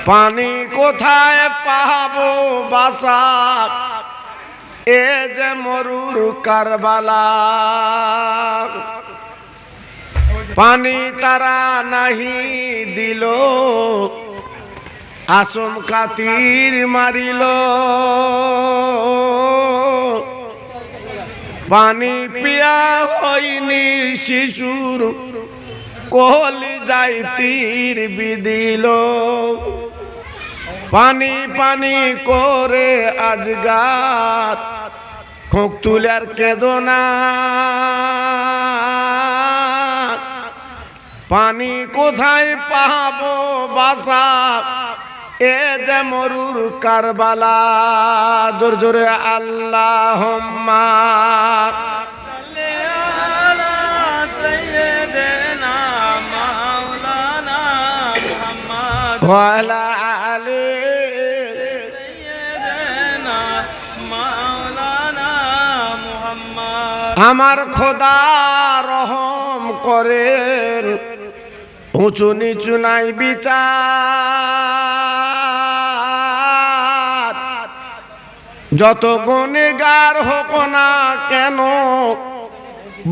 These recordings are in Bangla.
পানি কোথায় পাবো বাসা এ যে মরুর কারবালা পানি তারা নাহি দিল আসম কাতির মারিল পানি পিয়া হইনি শিশুর কোহলি যাই তীর বিদিল পানি পানি করে আজগার খোঁক তুলার কেদনা পানি কোথায় পাবো বাসা এ যে মরুর কারবালা জোর জোরে আল্লাহুম্মা সাল্লি আলা সাইয়্যিদিনা মাওলানা মুহাম্মদ ওয়া আলা আলি সাইয়্যিদিনা মাওলানা মুহাম্মদ আমার খোদা রহম করেন উঁচু নিচু নাই বিচার যত গুনেগার হোক না কেন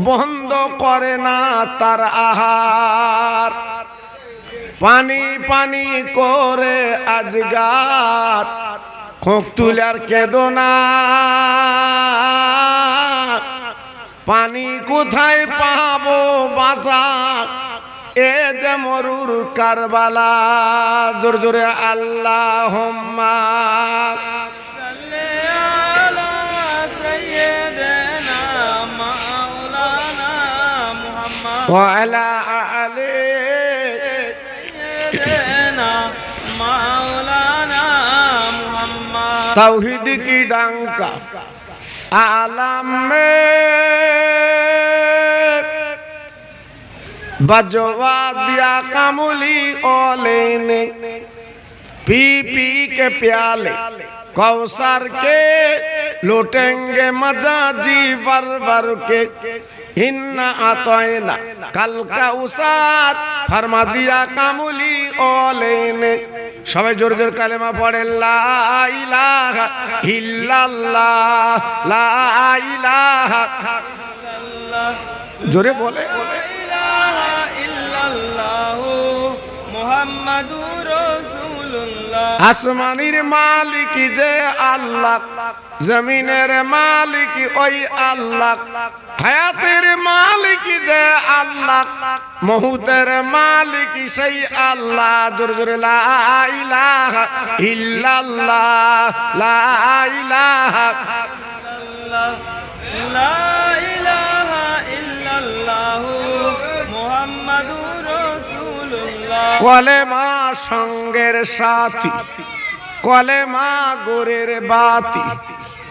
বন্ধ করে না তার আহার পানি পানি করে আজগার খোঁক তুলার কেদনা পানি কোথায় পাবো বাসা এ যে মরুর কারবালা জোর জোরে আল্লাহুম্মা সাল্লি আলা সাইয়্যিদিনা মাওলানা মুহাম্মদ ওয়া আলা আলি সাইয়্যিদিনা মাওলানা মুহাম্মদ তাওহীদ কি ডঙ্কা आलम में बजवा दिया कमली ओले ने पी पी के प्याले कौसर के लुटेंगे मजा जी वर वर के इन्ना आतोइना कल का उसार फरमा दिया कमली ओले ने সবাই জোর জোর কালেমা পড়েন লা ইলাহা ইল্লাল্লাহ লা ইলাহা ইল্লাল্লাহ জোরে বলে লা ইলাহা ইল্লাল্লাহ মুহাম্মাদুর রাসূলুল্লাহ আসমানের মালিক যে আল্লাহ জমিনের মালিক ওই আল্লাহ হায়াতের মালিক যে আল্লাহ মহুতের মালিক সেই আল্লাহ জোরে জোরে লা ইলাহা ইল্লাল্লাহ লা ইলাহা ইল্লাল্লাহ লা ইলাহা ইল্লাল্লাহ মুহাম্মাদুর রাসূলুল্লাহ কলেমা সঙ্গের সাথী কলেমা গোরের বাতি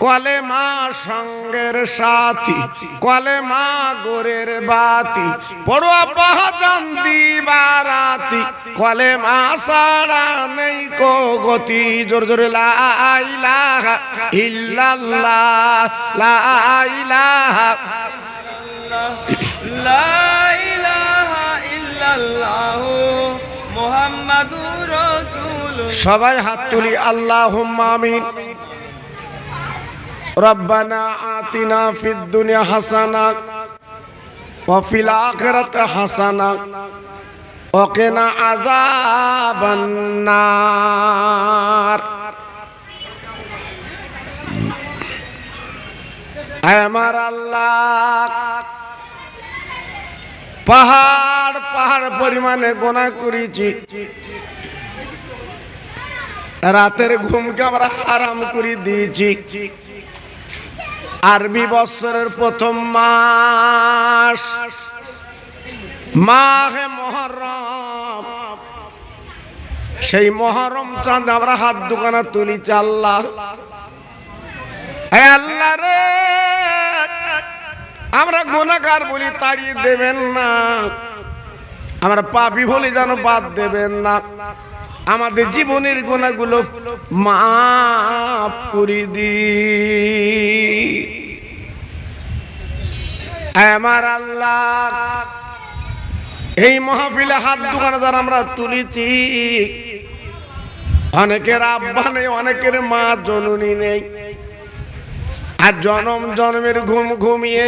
কলেমা সঙ্গের সাথী কলেমা গোরের বাতি পড়ো বাহাজান দিবারাতি কলেমা সারা নেই কো গতি জোর জোরে লা ইলাহা ইল্লাল্লাহ লা ইলাহা লা ইলাহা ইল্লাল্লাহ মুহাম্মাদুর রাসূলুল্লাহ সবাই হাত তুলি আল্লাহুম্মা আমিন रब्बना आतिना फिद दुनिया हसना व फिल आखिरत हसना व क़िना अज़ाबन नार আমার আল্লাহ পাহাড় পাহাড় পরিমাণে গুনাহ করেছি রাতের ঘুমকে আমরা হারাম করে দিয়েছি আরবি বছরের প্রথম মাস মাহে মুহররম সেই মুহররম চাঁদ আমরা হাত দুখানা তুলিছি আল্লাহ হে আল্লাহ রে আমরা গুনাহগার বলি তাড়িয়ে দেবেন না আমরা পাপী বলি যেন বাদ দেবেন না আমাদের জীবনের গুনাহগুলো মাফ করে দিন আমার আল্লাহ এই মাহফিলে হাত দুখানা যারা আমরা তুলেছি অনেকের আব্বা নেই, অনেকের মা জননী নেই, আর জনম জন্মের ঘুম ঘুমিয়ে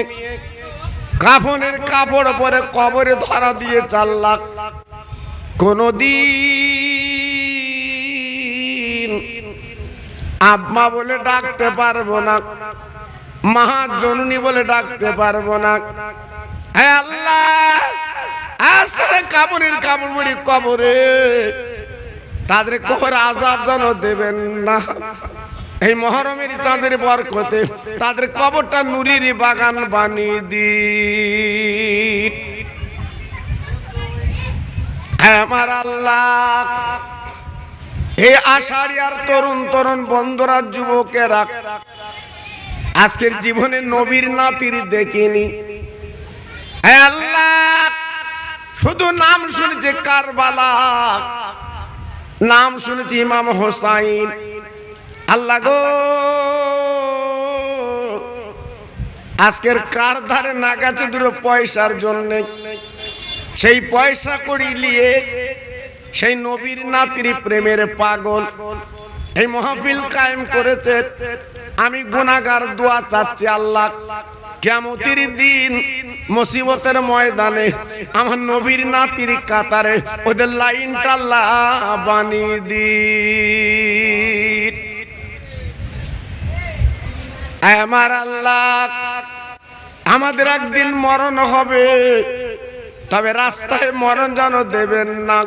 কাফনের কাপড় পরে কবরে ধরা দিয়ে 4 লাখ। কোনদিন আব্বা বলে ডাকতে পারবো না, মা জননী বলে ডাকতে পারবো না। হে আল্লাহ, আজ তারা কাপড়ের কাপড় পরে কবরে, তাদের কবরে আযাব যেন দেবেন না। এই মহরমের চাঁদের বরকতে তাদের কবরটা নুরির বাগান বানিয়ে দিন। আমার আল্লাহ, এই আষাঢ়িয়ার তরুণ তরুণ বন্ধুরা, যুবকেরা, আজকের জীবনে নবীর নাতির দেখিনি। হে আল্লাহ, শুধু নাম শুনেছে কারবালা, নাম শুনেছি ইমাম হোসাইন। আল্লাহ গো, আজকের কার ধারে না গেছে 2 পয়সার জন্য, সেই পয়সা করি নিয়ে সেই নবীর নাতির প্রেমের পাগল এই মাহফিল কায়েম করেছে। আমি গুনাহগার, দোয়া চাচ্ছি আল্লাহ, কিয়ামতের দিন মুসিবতের ময়দানে আমার নবীর নাতির কাতারে ওদের লাইনটা আল্লাহ বানিয়ে দিন। আমার আল্লাহ, আমাদের একদিন মরণ হবে, তবে রাস্তায় মরণ যেন দেবেন না।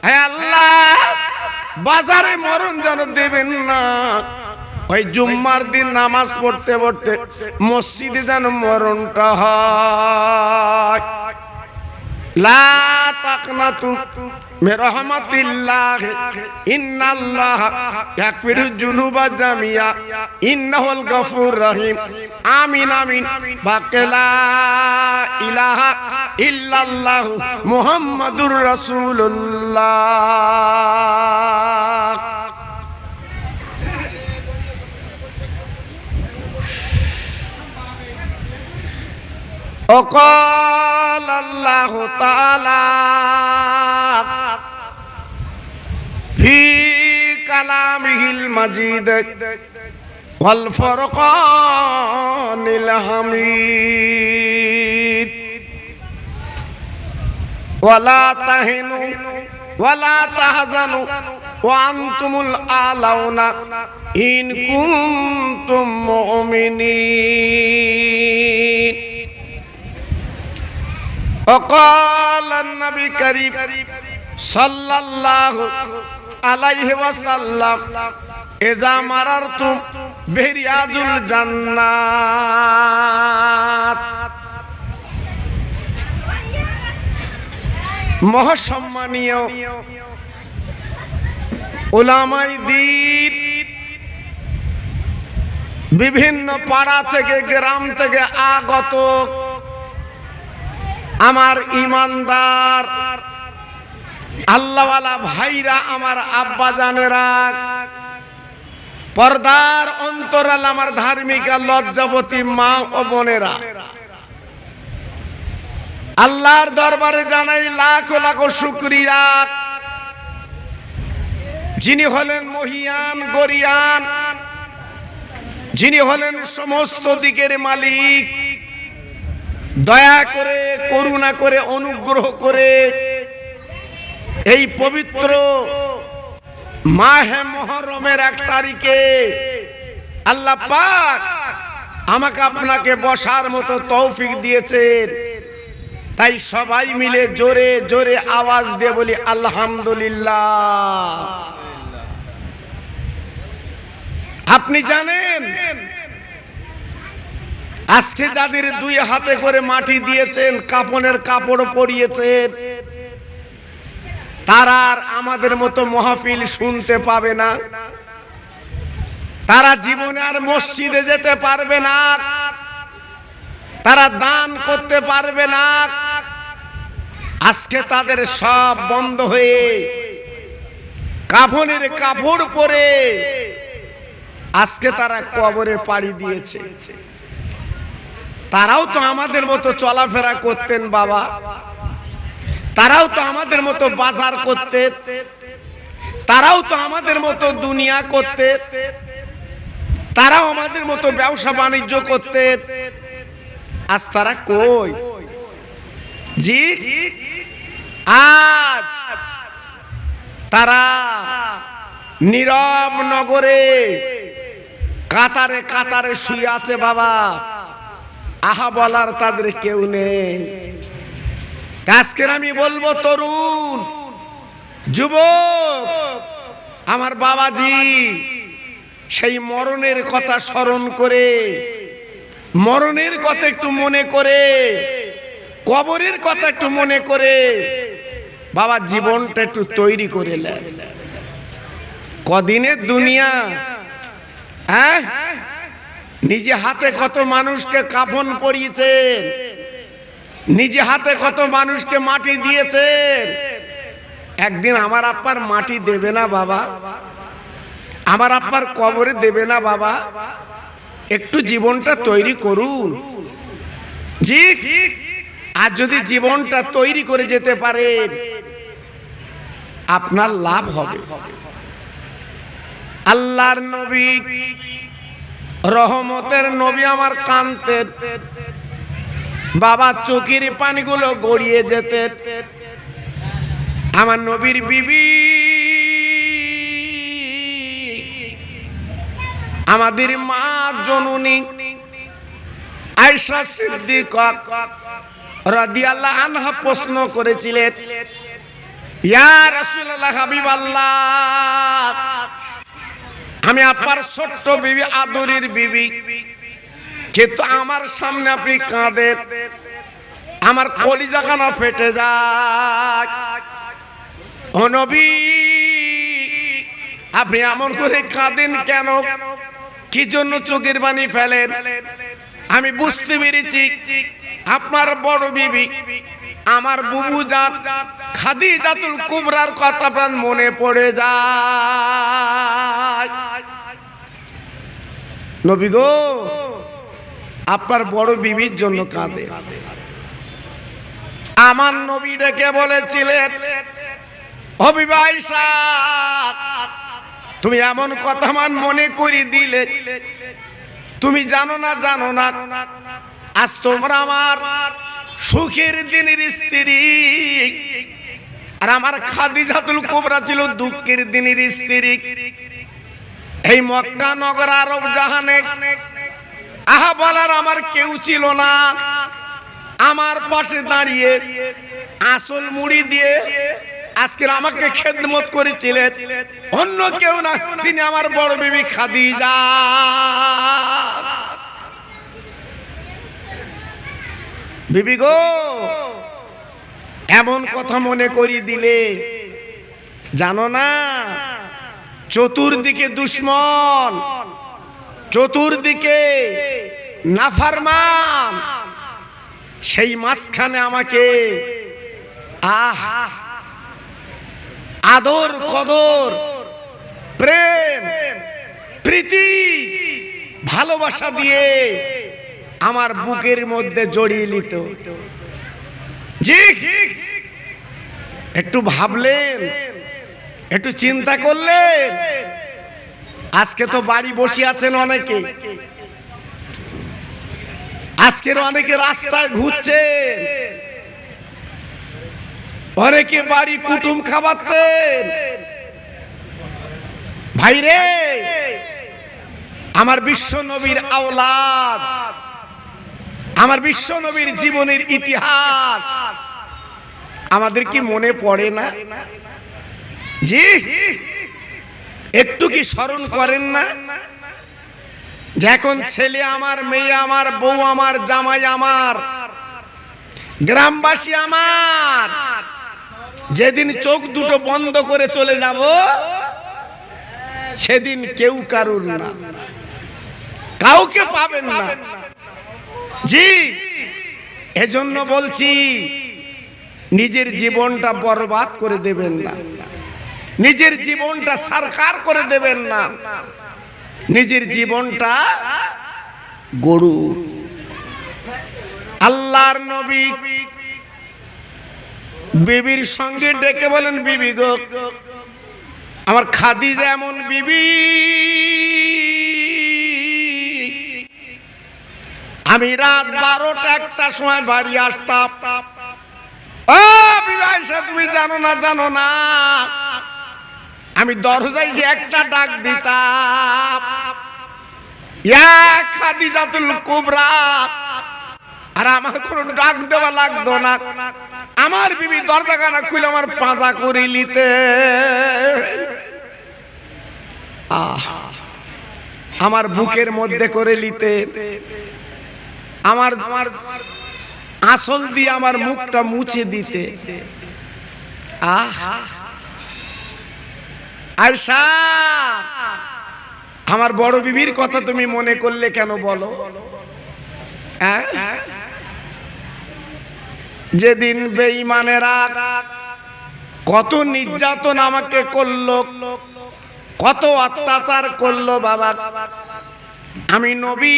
হে আল্লাহ, বাজারে মরণ যেন দেবেন না। ওই জুম্মার দিন নামাজ পড়তে পড়তে মসজিদে যেন মরণটা হয়। লা তাকনাতু মির রাহমাতিল্লাহ, ইন্নাল্লাহ ইয়াগফিরু যুনুবা জামিয়া, ইন্নাহুল গফুর রহিম। আমিন আমিন। বাকেলা ইলাহা ইল্লাল্লাহ মুহাম্মাদুর রাসূলুল্লাহ। وقال الله تعالى في كلامه المجيد والفرقان الحميد ولا تهنوا ولا تحزنوا وأنتم الأعلون إن كنتم مؤمنين وقال النبي الكريم صلى الله عليه وسلم إذا مررتم برياض الجنات। মহাসম্মানীয় উলামায়ে দ্বীন, বিভিন্ন পাড়া থেকে গ্রাম থেকে আগত আমার ইমানদার আল্লাহওয়ালা ভাইরা, আমার আব্বা জানেরা, পর্দার অন্তরাল আমার ধার্মিক লজ্জাবতী মা ও বোনেরা, আল্লাহর দরবারে জানাই লাখ লাখ শুকরিয়া। যিনি হলেন মহিয়ান গরিয়ান, যিনি হলেন সমস্ত দিকের মালিক, দয়া করে করুণা করে অনুগ্রহ করে এই পবিত্র মাহে মুহররমের 1 তারিখে আল্লাহ পাক আমাকে আপনাকে বসার মতো তৌফিক দিয়েছেন। তাই সবাই মিলে জোরে জোরে আওয়াজ দিয়ে বলি আলহামদুলিল্লাহ। আপনি জানেন, আজকে যাদের 2 হাতে করে মাটি দিয়েছেন, কাফনের কাপড় পরিয়েছেন, তারা আর আমাদের মতো মাহফিল শুনতে পাবে না। তারা জীবনে আর মসজিদে যেতে পারবে না, তারা দান করতে পারবে না। আজকে তাদের সব বন্ধ হয়ে কাফনের কাপড় পরে আজকে তারা কবরে পাড়ি দিয়েছে। তারাও তো আমাদের মতো চলাফেরা করতেন বাবা, তারাও তো আমাদের মতো বাজার করতেন, তারাও তো আমাদের মতো দুনিয়া করতে, তারাও আমাদের মতো ব্যবসা বাণিজ্য করতে। আজ তারা কই? জি, আজ তারা নীরব নগরে কাতারে কাতারে শুয়ে আছে বাবা। আহা বলার তাদের কেউ নেই। আজকের আমি বলবো তরুণ যুবক, আমার বাবাজি সেই মরণের কথা স্মরণ করে, মরণের কথা একটু মনে করে, কবরের কথা একটু মনে করে বাবা জীবনটা একটু তৈরি করে নেন। কদিনের দুনিয়া, হ্যাঁ? নিজে হাতে কত মানুষকে কাফন পরিয়েছেন, নিজে হাতে কত মানুষকে মাটি দিয়েছেন। একদিন আমার আব্বার মাটি দেবে না বাবা? আমার আব্বার কবরে দেবে না বাবা? একটু জীবনটা তৈরি করুন। জি, আর যদি জীবনটা তৈরি করে যেতে পারেন আপনার লাভ হবে। আল্লাহর নবী, রহমতের নবী আমার কাঁদতেন বাবা, চোখের পানিগুলো গড়িয়ে যেতে। আমার নবীর বিবি, আমাদের মা জননী আয়েশা সিদ্দিকা রাদিয়াল্লাহু আনহা প্রশ্ন করেছিলেন, ইয়া রাসূলুল্লাহ, হাবিবাল্লাহ, আমি আপনার ছোট্ট বিবি, আদরের বিবি, কিন্তু আমার সামনে আপনি কাঁদেন, আমার কলিজাখানা ফেটে যায়। ও নবী, আপনি এমন করে কাঁদেন কেন? কি জন্য চোখের পানি ফেলেন? আমি বুঝতে পেরেছি আপনার বড় বিবি আমার বুবু জান খাদিজাতুল কুবরার কথা আপনার মনে পড়ে যায়। নবী গো, আপনার বড় বিবির জন্য কাঁদে। আমার নবী ডেকে বলেছিলেন, ও বিবি আয়েশা, তুমি এমন কথা আমার মনে করে দিলে। তুমি জানো না, জানো না, আজ তোমরা আমার সুখের দিনের স্ত্রী, আর আমার খাদিজাতুল কুবরা ছিল দুঃখের দিনের স্ত্রী। এই মক্কা নগর আরব জাহানে আহা বলার আমার কেউ ছিল না। আমার পাশে দাঁড়িয়ে আসল মুড়ি দিয়ে আজকের আমাকে খেদমত করেছিলেন অন্য কেউ না, তিনি আমার বড় বিবি খাদিজা। বিবি গো, এমন কথা মনে করিয়ে দিলে, জানো না চতুর্দিকে দুশ্মন, চতুর্দিকে নাফরমান, সেই মাঝখানে আমাকে আদর কদর প্রেম প্রীতি ভালোবাসা দিয়ে আমার বুকের মধ্যে জড়িয়ে নিত। জি, একটু ভাবলেন, একটু চিন্তা করলেন? আজকে তো বাড়ি বসে আছেন অনেকে, আজকের অনেকে রাস্তায় ঘুরছেন, অনেকে বাড়ি কুটুম খাওয়াচ্ছেন। ভাইরে, আমার বিশ্ব নবীর আওলাদ, আমার বিশ্ব নবীর জীবনের ইতিহাস আমাদের কি মনে পড়ে না? জি, একটু কি স্মরণ করেন না? যে এখন ছেলে আমার, মেয়ে আমার, বউ আমার, জামাই আমার, গ্রামবাসী আমার, যেদিন চোখ দুটো বন্ধ করে চলে যাব সেদিন কেউ কারুর না, কাউকে পাবেন না। জি, এজন্য বলছি নিজের জীবনটা বরবাদ করে দেবেন না, নিজের জীবনটা সরকার করে দেবেন না, নিজের জীবনটা গরু। আল্লাহর নবী বিবির সঙ্গে ডেকে বলেন, বিবি গো, আমার খাদিজা এমন বিবি, আমি রাত 12টা 1টার সময় বাড়ি আসতাম। ও বিবি আয়েশা, তুমি জানো না আমি দরজায় যে একটা ডাক দিতাম, ইয়া খাদিজাতুল কুবরা, আর আমার কোনো ডাক দেওয়া লাগতো না। আমার বিবি দরজাখানা খুলে আমার পাঁজা করে নিতে, আমার বুকের মধ্যে করে নিতে, আমার আঁচল দিয়ে আমার মুখটা মুছে দিতে। আয়েশা, আমার বড় বিবির কথা তুমি মনে করলে কেন বলো? যেদিন বেঈমানেরা কত নির্যাতন আমাকে করলো, কত অত্যাচার করলো বাবা, আমি নবী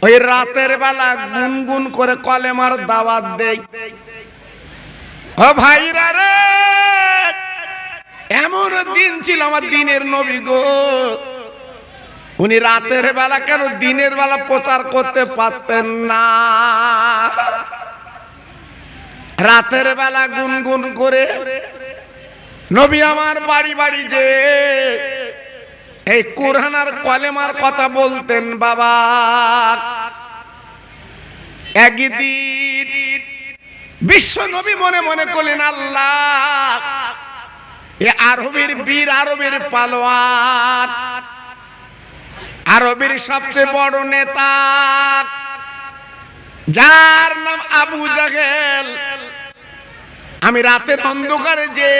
ওই রাতের বেলা গুনগুন করে কলেমার দাওয়াত দেই। ও ভাইরা রে, এমন দিন ছিল আমার দিনের নবী গো, উনি রাতের বেলা কেন দিনের বেলা প্রচার করতে পারতেন না? রাতের বেলা গুনগুন করে নবী আমার বাড়ি বাড়ি যে এই কোরআন আর কলেমার কথা বলতেন বাবা। একদিন বিশ্ব নবী মনে মনে করলেন, আল্লাহ, এ আরবের বীর, আরবের পালোয়ান, আরবের সবচেয়ে বড় নেতা, যার নাম আবু জাহেল, আমি রাতের অন্ধকারে যে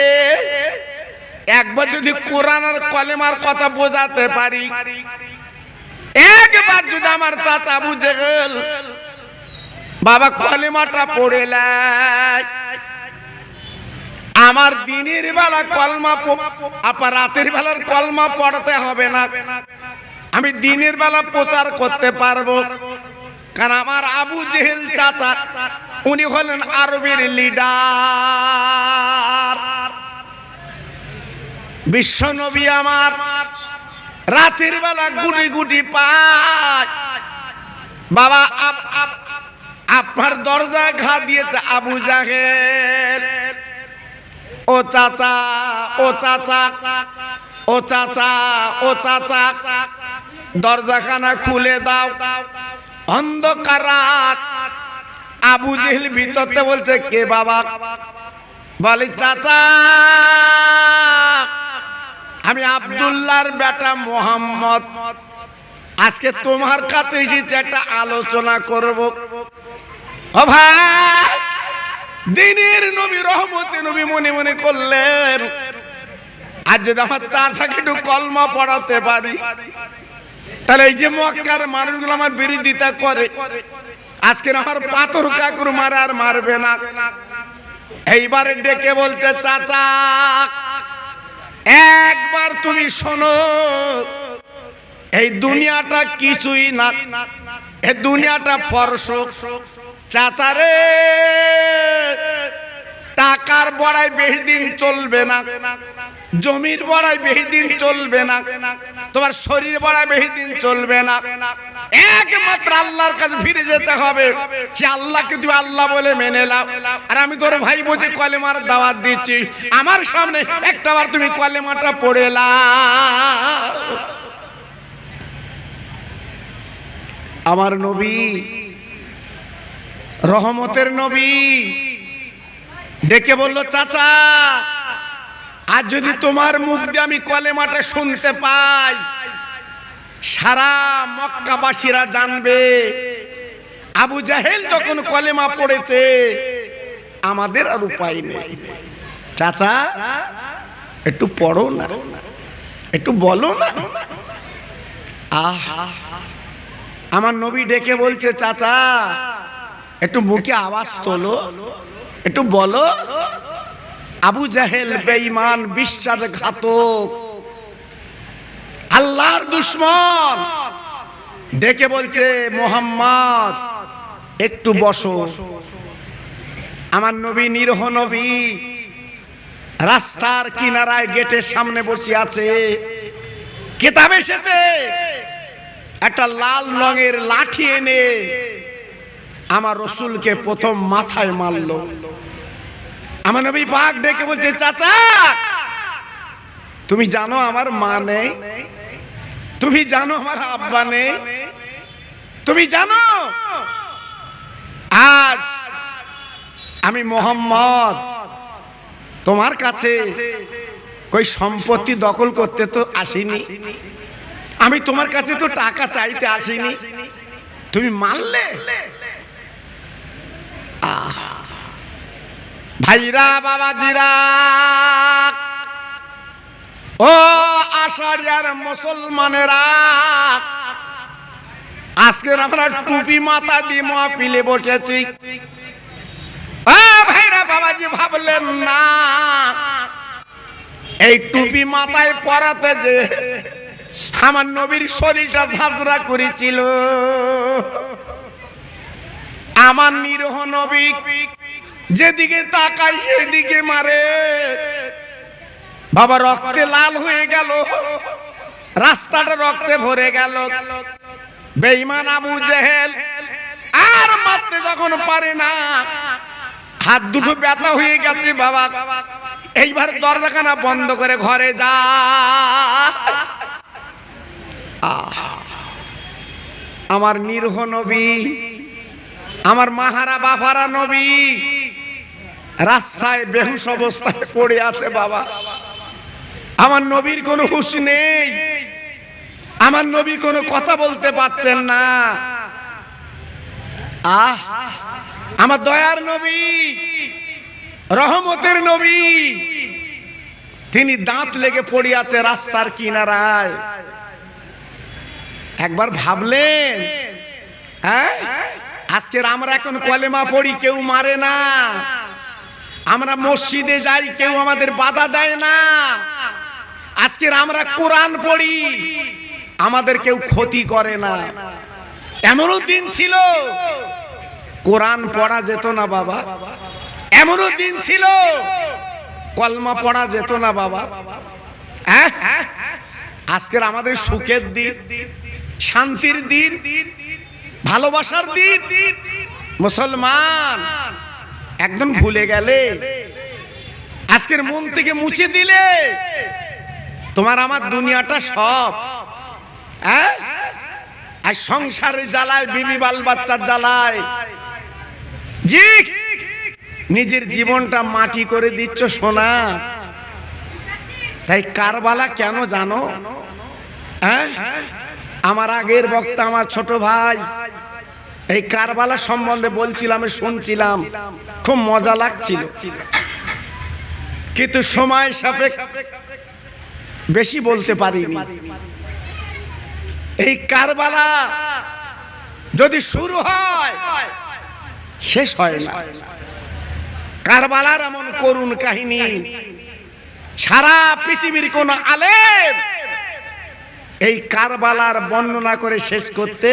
একবার যদি কোরআন আর কলেমার কথা বোঝাতে পারি, একবার যদি আমার চাচা আবু জাহেল বাবা কলেমাটা পড়ে লাই, আমার দিনের বেলা কলমা, আপা রাতের বেলার কলমা পড়তে হবে না, আমি দিনের বেলা প্রচার করতে পারবো। কারণ আমার আবু জেহেল চাচা উনি হলেন আরবের লিডার। বিশ্ব নবী আমার রাতের বেলা গুটি গুটি পায় বাবা, আপনার দরজা ঘা দিয়েছে আবু জাহেল। ও চাচা, ও চাচা, ও চাচা, ও চাচা, দরজাখানা খুলে দাও। অন্ধকার রাত, আবু জেহেল ভিতরতে বলছে, কে বাবা? বলে, চাচা, আমি আব্দুল্লাহর বেটা মোহাম্মদ, আজকে তোমার কাছে এসেছি, একটা আলোচনা করব। ও ভাই, দিনের নবী, রহমতে নবী মনে মনে করলেন, আর যদি আমার চাচাকে একটু কলমা পড়াতে পারি, তাহলে এই যে মক্কার মানুষগুলো আমার বিরোধিতা করে, আজকে আমার পাথর কাকুর মারে আর মারবে না। এইবারে ডেকে বলছে, চাচা, একবার তুমি শোনো, এই দুনিয়াটা কিছুই না, এই দুনিয়াটা ফরসক। চাচারে, টাকার বড়াই বেশি দিন চলবে না, জমির বড়াই বেশি দিন চলবে না, তোমার শরীর বড়াই বেশি দিন চলবে না, একমাত্র আল্লাহর কাছে ফিরে যেতে হবে। সে আল্লাহকে তুমি আল্লাহ বলে মেনে নাও। আর আমি তোর ভাই বুঝে কলেমার দাওয়াত দিচ্ছি, আমার সামনে একটাবার তুমি কলেমাটা পড়ে নাও। আমার নবী, রহমতের নবী ডেকে বলল, চাচা, আজ যদি তোমার মুখ দিয়ে আমি কলেমাটা শুনতে পাই, সারা মক্কাবাসীরা জানবে আবু জাহেল যখন কলেমা পড়েছে, আমাদের আর উপায় নেই। চাচা, একটু পড়ো না, একটু বলো না। আহা, আমার নবী ডেকে বলছে, চাচা, একটু মুখে আওয়াজ তোলো, একটু বলো। আবু জাহেল বেঈমান, বিশ্বাসঘাতক, আল্লাহর দুশমন, ডেকে বলছে, মোহাম্মদ একটু বসো। আমার নবী নিরহ নবী রাস্তার কিনারায় গেটের সামনে বসে আছে। কিতাব এসেছে, একটা লাল রঙের লাঠি এনে আমার রসুলকে প্রথম মাথায় মারলো। আমার নবী পাক ডেকে বলছে, চাচা তুমি জানো আমার মা নেই, তুমি জানো আমার আব্বা নেই, তুমি জানো আজ আমি মোহাম্মদ তোমার কাছে কই সম্পত্তি দখল করতে তো আসিনি, আমি তোমার কাছে তো টাকা চাইতে আসিনি, তুমি মানলে। ভাইরা বাবাজিরা, ও আষাঢ়িয়ার মুসলমানেরা, আজকের আমরা টুপি মাথা দিয়ে মাহফিলে বসেছি। ভাইরা বাবাজি ভাবলেন না এই টুপি মাথায় পরাতে যে আমার নবীর শরীরটা ঝাঁঝরা করেছিল। আমার নিরহ নবী যেদিকে তাকায় সেদিকে মারে। বাবা রক্তে লাল হয়ে গেল, রাস্তাটা রক্তে ভরে গেল। বেঈমান আবু জেহেল আর মারতে যখন পারে না, হাত দুটো ব্যথা হয়ে গেছে। বাবা এইবার দরজাখানা বন্ধ করে ঘরে যা। আমার নিরহ নবী, আমার মাহারা বাফারা নবী রাস্তায় বেহুশ অবস্থায় পড়ে আছে। বাবা আমার নবীর কোনো হুঁশ নেই, আমার নবী কোনো কথা বলতে পারছেন না। আমার দয়ার নবী, রহমতের নবী, তিনি দাঁত লেগে পড়ে আছে রাস্তার কিনারায়। একবার ভাবলেন, আজকের আমরা এখন কলেমা পড়ি, কেউ মারে না, আমরা মসজিদে যাই, কেউ আমাদের বাধা দেয় না। আজকের আমরা কোরআন পড়ি, আমাদের কেউ ক্ষতি করে না। এমনও দিন ছিল কোরআন পড়া যেত না বাবা, এমনও দিন ছিল কলমা পড়া যেত না বাবা। আজকের আমাদের সুখের দিন, শান্তির দিন, ভালোবাসার দিন। মুসলমান একদম ভুলে গেলে, আজকের মন থেকে মুছে দিলে তোমার আমার দুনিয়াটা সব। আর সংসারের জ্বালায়, বিবি বাল বাচ্চার জ্বালায় জি নিজের জীবনটা মাটি করে দিচ্ছ সোনা। তাই কারবালা কেন জানো? আমার আগের বক্তা, আমার ছোট ভাই এই কারবালা সম্বন্ধে বলছিলাম, শুনছিলাম, খুব মজা লাগছিল, কিন্তু সময় সাপেক্ষ বেশি বলতে পারিনি। এই কারবালা যদি শুরু হয় শেষ হয় না। কারবালার এমন করুণ কাহিনী সারা পৃথিবীর কোন আলেম এই কারবালার বর্ণনা করে শেষ করতে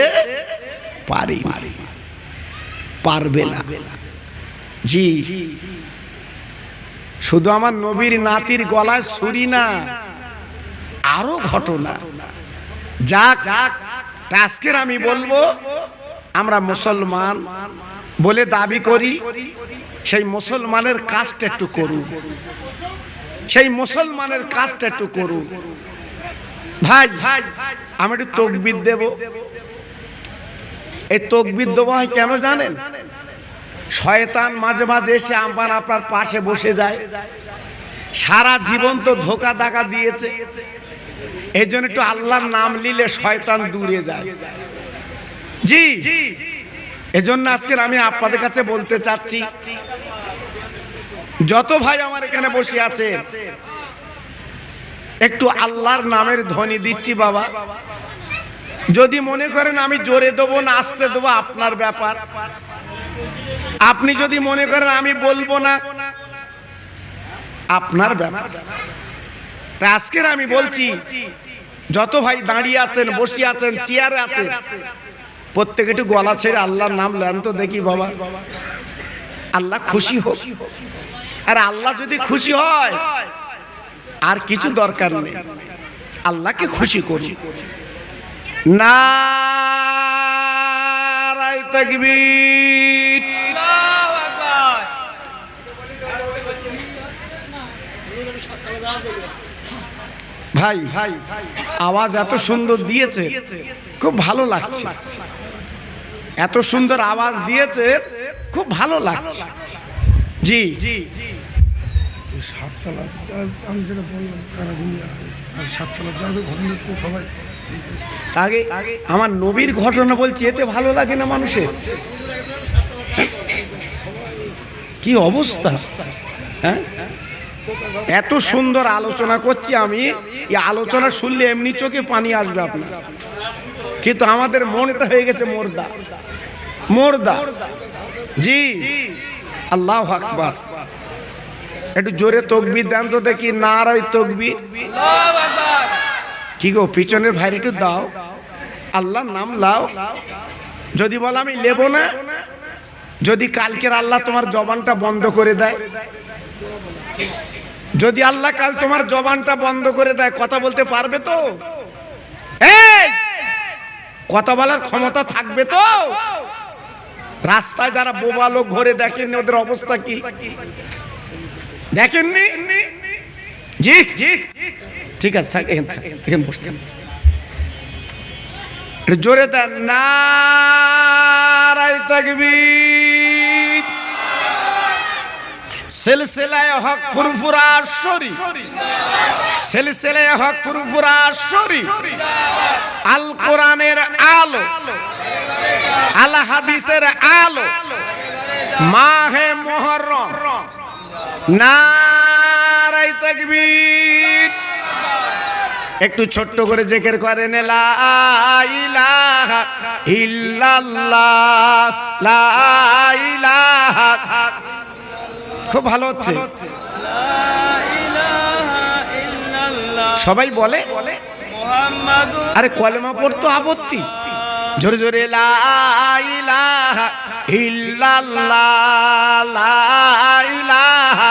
পারবে না। জি, শুধু আমার নবীর নাতির গলায় ছুরি না, আরো ঘটনা। যাক, আজকের আমি বলবো, আমরা মুসলমান বলে দাবি করি, সেই মুসলমানের কাজটা একটু করুন, সেই মুসলমানের কাজটা একটু করুন। ভাই আমি একটু তাকবীর দেব। এই তাকবীর দেওয়া হয় কেন জানেন? শয়তান মাঝে মাঝে এসে আপনার পাশে বসে যায়। সারা জীবন তো ধোকা দাগা দিয়েছে, এই জন্য একটু আল্লাহর নাম নিলে শয়তান দূরে যায়। জি, এজন্য আজকে আমি আপনাদের কাছে বলতে চাচ্ছি, যত ভাই আমার এখানে বসে আছেন, একটু আল্লাহর নামের ধ্বনি দিচ্ছি বাবা। যদি মনে করেন আমি জোরে দেবো না আস্তে দেবো, আপনার ব্যাপার। আপনি যদি মনে করেন আমি বলবো না, আপনার ব্যাপার। তাই আজকের আমি বলছি, যত ভাই দাঁড়িয়ে আছেন, বসে আছেন, চেয়ারে আছেন, প্রত্যেকে একটু গলা ছেড়ে আল্লাহর নাম নেন তো দেখি বাবা। আল্লাহ খুশি হোক। আর আল্লাহ যদি খুশি হয় আর কিছু দরকার নেই, আল্লাহকে খুশি করুন। নারায়ে তাকবীর। আল্লাহু আকবার। ভাই আওয়াজ এত সুন্দর দিয়েছে, খুব ভালো লাগছে। এত সুন্দর আওয়াজ দিয়েছে, খুব ভালো লাগছে। জি সাততলা আমি যেটা বললাম কারাগুনিয়া আর সাততলা যাদের ঘটনা খুব সবাই আগে আমার নবীর ঘটনা বলছি, এতে ভালো লাগে না মানুষের? কি অবস্থা, হ্যাঁ? এত সুন্দর আলোচনা করছি আমি, এই আলোচনা শুনলে এমনি চোখে পানি আসবে আপনার, কিন্তু আমাদের মনটা হয়ে গেছে মোর্দা মোর্দা। জি আল্লাহু আকবার। একটু জোরে তাকবীর দেন তো দেখি, নারায়ে তাকবীর। আল্লাহু আকবার। কি গো পিছনের ভাইরে একটু দাও, আল্লাহর নাম লাও। যদি বলো আমি নেব না, যদি কালকের আল্লাহ তোমার জবানটা বন্ধ করে দেয়, যদি আল্লাহ কাল তোমার জবানটা বন্ধ করে দেয়, কথা বলতে পারবে তো? এই কথা বলার ক্ষমতা থাকবে তো? রাস্তায় যারা বোবা লোক ঘুরে দেখেননি ওদের অবস্থা কি, দেখেননি? জি ঠিক আছে, থাক এখানে বসতেন। জোরে দেন নারায়ে তাকবীর। সিলসিলায়ে হক ফুরফুরা শরী, সিলসিলায়ে হক ফুরফুরা শরী, আল কোরআনের আলো, আল হাদিসের আলো, মাহে মুহররম। নারায়ে তাকবীর। একটু ছোট্ট করে জিকির করেন, লা ইলাহা ইল্লাল্লাহ, লা ইলাহা। খুব ভালো হচ্ছে, লা ইলাহা ইল্লাল্লাহ সবাই বলে। মুহাম্মাদুর আরে কলেমা পড়তো আপত্তি, জোরে জোরে লা ইলাহা ইল্লাল্লাহ, লা ইলাহা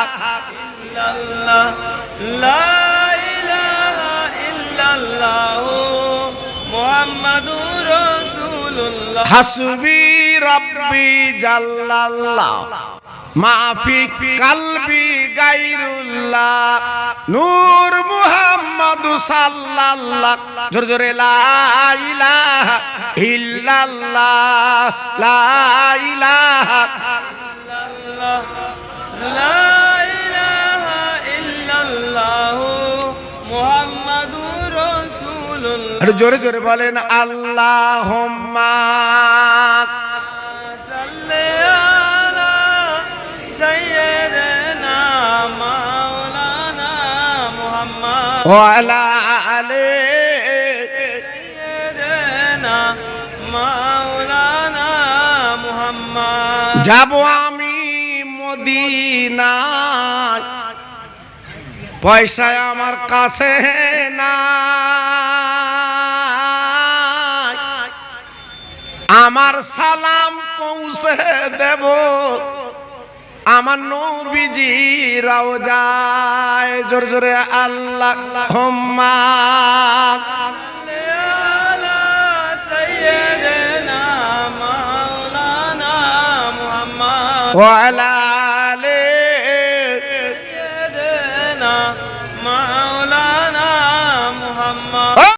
ইল্লাল্লাহ, লা ইলাহা ইল্লাল্লাহ মুহাম্মাদুর রাসূলুল্লাহ। হাসবি রাব্বি জাল্লাল্লাহ, মাফি কালবি গায়রুল্লাহ, নূর মুহাম্মদ সাল্লাল্লাহ। জোরে জোরে লা ইলাহা ইল্লাল্লাহ, লা ইলাহা ইল্লাল্লাহ, লা ইলাহা ইল্লাল্লাহ মুহাম্মাদুর রাসূলুল্লাহ। আরে জোরে জোরে বলেন, আল্লাহুম্মা সাল্লি আলা সাইয়্যিদিনা মাওলানা মুহাম্মদ ওয়া আলা আলি সাইয়্যিদিনা মাওলানা মুহাম্মদ। যাব আমি মদিনায়, পয়সা আমার কাছে নাই, আমার সালাম পৌঁছে দেব আমার নবীজি রওজায়। জোরে জোরে আল্লাহুম্মা সাল্লি আলা সাইয়্যিদিনা মাওলানা মুহাম্মদ ওয়া আলা আলি সাইয়্যিদিনা মাওলানা মুহাম্মদ।